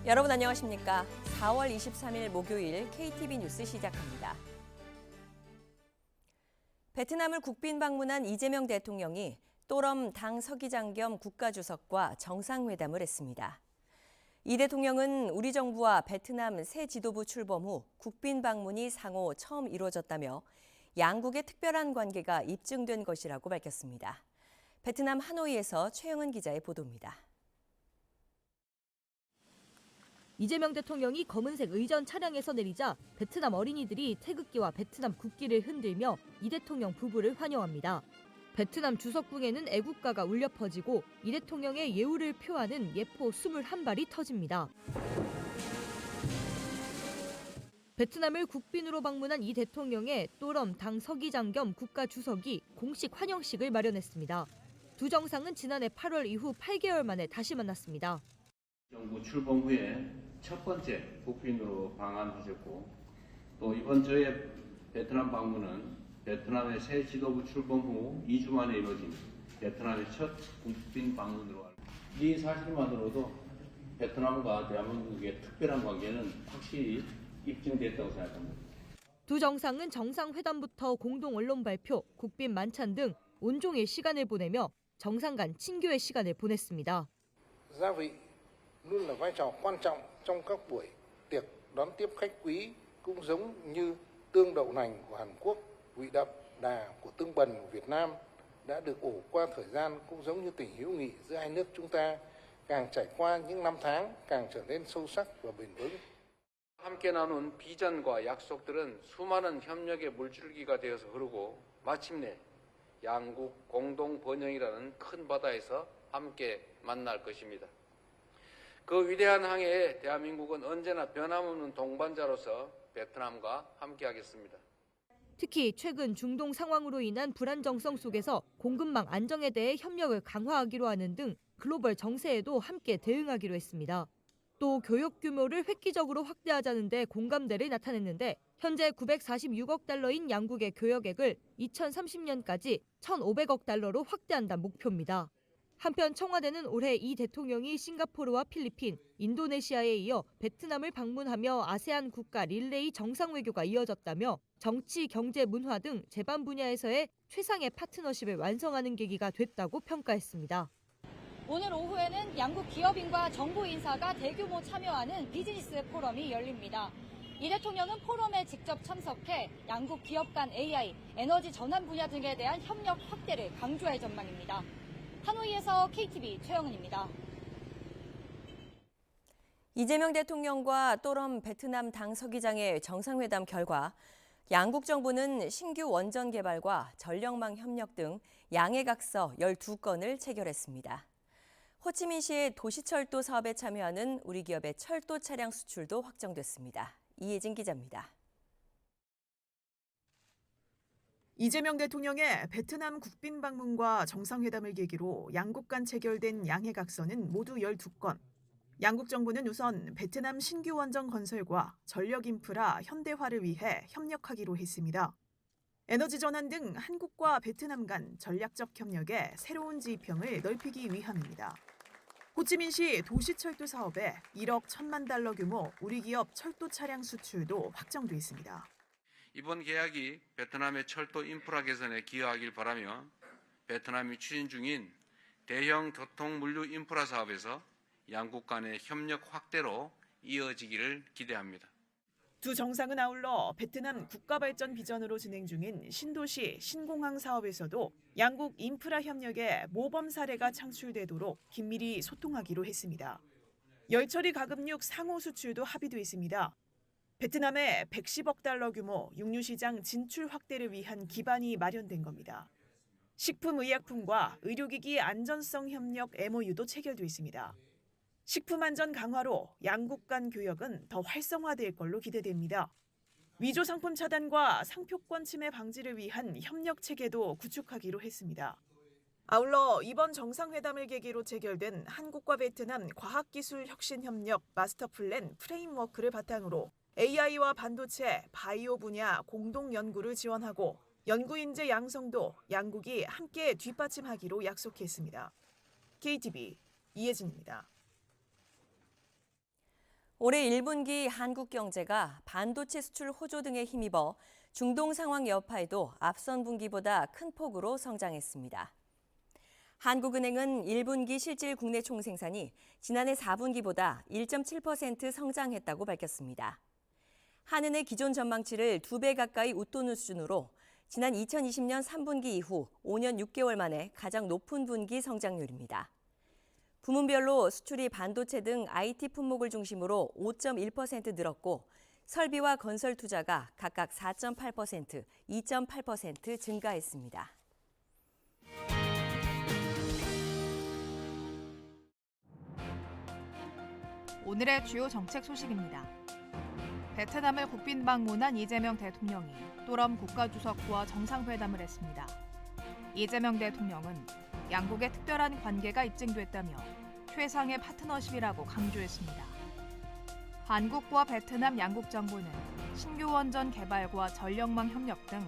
여러분 안녕하십니까? 4월 23일 목요일 KTV 뉴스 시작합니다. 베트남을 국빈 방문한 이재명 대통령이 또럼 당 서기장 겸 국가주석과 정상회담을 했습니다. 이 대통령은 우리 정부와 베트남 새 지도부 출범 후 국빈 방문이 상호 처음 이루어졌다며 양국의 특별한 관계가 입증된 것이라고 밝혔습니다. 베트남 하노이에서 최영은 기자의 보도입니다. 이재명 대통령이 검은색 의전 차량에서 내리자 베트남 어린이들이 태극기와 베트남 국기를 흔들며 이 대통령 부부를 환영합니다. 베트남 주석궁에는 애국가가 울려 퍼지고 이 대통령의 예우를 표하는 예포 21발이 터집니다. 베트남을 국빈으로 방문한 이 대통령의 또럼 당 서기장 겸 국가주석이 공식 환영식을 마련했습니다. 두 정상은 지난해 8월 이후 8개월 만에 다시 만났습니다. 정부 출범 후에 첫 번째 국빈으로 방한하셨고 또 이번 저의 베트남 방문은 베트남의 새 지도부 출범 후 2주 만에 이루어진 베트남의 첫 국빈 방문으로 이 사실만으로도 베트남과 대한민국의 특별한 관계는 확실히 입증됐다고 생각합니다. 두 정상은 정상회담부터 공동 언론 발표, 국빈 만찬 등 온종일 시간을 보내며 정상 간 친교의 시간을 보냈습니다. luôn là vai trò quan trọng trong các buổi tiệc đón tiếp khách quý, cũng giống như tương đậu nành của Hàn Quốc, vị đậm đà của tương bần của Việt Nam đã được ủ qua thời gian, cũng giống như tình hữu nghị giữa hai nước chúng ta càng trải qua những năm tháng càng trở nên sâu sắc và bền vững. 함께 나눈 비전과 약속들은 수많은 협력의 물줄기가 되어서 흐르고 마침내 양국 공동 번영이라는 큰 바다에서 함께 만날 것입니다. 그 위대한 항해에 대한민국은 언제나 변함없는 동반자로서 베트남과 함께하겠습니다. 특히 최근 중동 상황으로 인한 불안정성 속에서 공급망 안정에 대해 협력을 강화하기로 하는 등 글로벌 정세에도 함께 대응하기로 했습니다. 또 교역 규모를 획기적으로 확대하자는 데 공감대를 나타냈는데 현재 946억 달러인 양국의 교역액을 2030년까지 1,500억 달러로 확대한다는 목표입니다. 한편 청와대는 올해 이 대통령이 싱가포르와 필리핀, 인도네시아에 이어 베트남을 방문하며 아세안 국가 릴레이 정상외교가 이어졌다며 정치, 경제, 문화 등 제반 분야에서의 최상의 파트너십을 완성하는 계기가 됐다고 평가했습니다. 오늘 오후에는 양국 기업인과 정부 인사가 대규모 참여하는 비즈니스 포럼이 열립니다. 이 대통령은 포럼에 직접 참석해 양국 기업 간 AI, 에너지 전환 분야 등에 대한 협력 확대를 강조할 전망입니다. 하노이에서 KTV 최영은입니다. 이재명 대통령과 또럼 베트남 당 서기장의 정상회담 결과 양국 정부는 신규 원전 개발과 전력망 협력 등 양해각서 12건을 체결했습니다. 호치민시의 도시철도 사업에 참여하는 우리 기업의 철도 차량 수출도 확정됐습니다. 이혜진 기자입니다. 이재명 대통령의 베트남 국빈 방문과 정상회담을 계기로 양국 간 체결된 양해각서는 모두 12건. 양국 정부는 우선 베트남 신규 원전 건설과 전력 인프라 현대화를 위해 협력하기로 했습니다. 에너지 전환 등 한국과 베트남 간 전략적 협력의 새로운 지평을 넓히기 위함입니다. 호치민시 도시철도 사업에 1억 1천만 달러 규모 우리 기업 철도 차량 수출도 확정돼 있습니다. 이번 계약이 베트남의 철도 인프라 개선에 기여하길 바라며 베트남이 추진 중인 대형 교통 물류 인프라 사업에서 양국 간의 협력 확대로 이어지기를 기대합니다. 두 정상은 아울러 베트남 국가발전 비전으로 진행 중인 신도시 신공항 사업에서도 양국 인프라 협력의 모범 사례가 창출되도록 긴밀히 소통하기로 했습니다. 열처리 가금육 상호 수출도 합의돼 있습니다. 베트남의 110억 달러 규모 육류시장 진출 확대를 위한 기반이 마련된 겁니다. 식품의약품과 의료기기 안전성 협력 MOU도 체결돼 있습니다. 식품 안전 강화로 양국 간 교역은 더 활성화될 걸로 기대됩니다. 위조 상품 차단과 상표권 침해 방지를 위한 협력 체계도 구축하기로 했습니다. 아울러 이번 정상회담을 계기로 체결된 한국과 베트남 과학기술 혁신 협력 마스터 플랜 프레임워크를 바탕으로 AI와 반도체, 바이오 분야 공동 연구를 지원하고 연구 인재 양성도 양국이 함께 뒷받침하기로 약속했습니다. KTV 이혜진입니다. 올해 1분기 한국 경제가 반도체 수출 호조 등에 힘입어 중동 상황 여파에도 앞선 분기보다 큰 폭으로 성장했습니다. 한국은행은 1분기 실질 국내 총생산이 지난해 4분기보다 1.7% 성장했다고 밝혔습니다. 한은의 기존 전망치를 2배 가까이 웃도는 수준으로 지난 2020년 3분기 이후 5년 6개월 만에 가장 높은 분기 성장률입니다. 부문별로 수출이 반도체 등 IT 품목을 중심으로 5.1% 늘었고 설비와 건설 투자가 각각 4.8%, 2.8% 증가했습니다. 오늘의 주요 정책 소식입니다. 베트남을 국빈 방문한 이재명 대통령이 또럼 국가주석과 정상회담을 했습니다. 이재명 대통령은 양국의 특별한 관계가 입증됐다며 최상의 파트너십이라고 강조했습니다. 한국과 베트남 양국 정부는 신규 원전 개발과 전력망 협력 등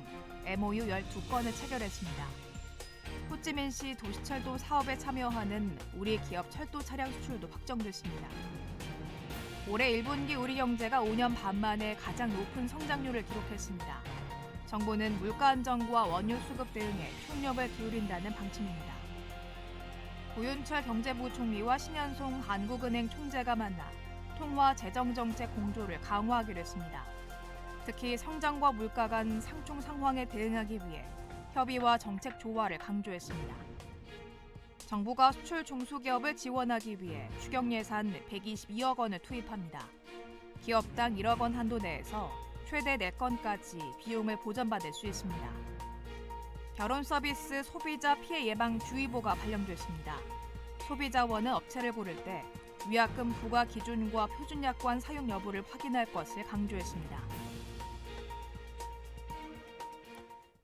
MOU 12건을 체결했습니다. 호찌민시 도시철도 사업에 참여하는 우리 기업 철도 차량 수출도 확정됐습니다. 올해 1분기 우리 경제가 5년 반 만에 가장 높은 성장률을 기록했습니다. 정부는 물가 안정과 원유 수급 대응에 총력을 기울인다는 방침입니다. 고윤철 경제부총리와 신현송 한국은행 총재가 만나 통화 재정정책 공조를 강화하기로 했습니다. 특히 성장과 물가 간 상충 상황에 대응하기 위해 협의와 정책 조화를 강조했습니다. 정부가 수출 중소기업을 지원하기 위해 추경 예산 122억 원을 투입합니다. 기업당 1억 원 한도 내에서 최대 4건까지 비용을 보전받을 수 있습니다. 결혼 서비스 소비자 피해 예방 주의보가 발령됐습니다. 소비자원은 업체를 고를 때 위약금 부과 기준과 표준약관 사용 여부를 확인할 것을 강조했습니다.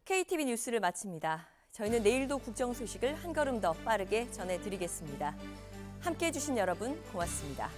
KTV 뉴스를 마칩니다. 저희는 내일도 국정 소식을 한 걸음 더 빠르게 전해드리겠습니다. 함께해 주신 여러분 고맙습니다.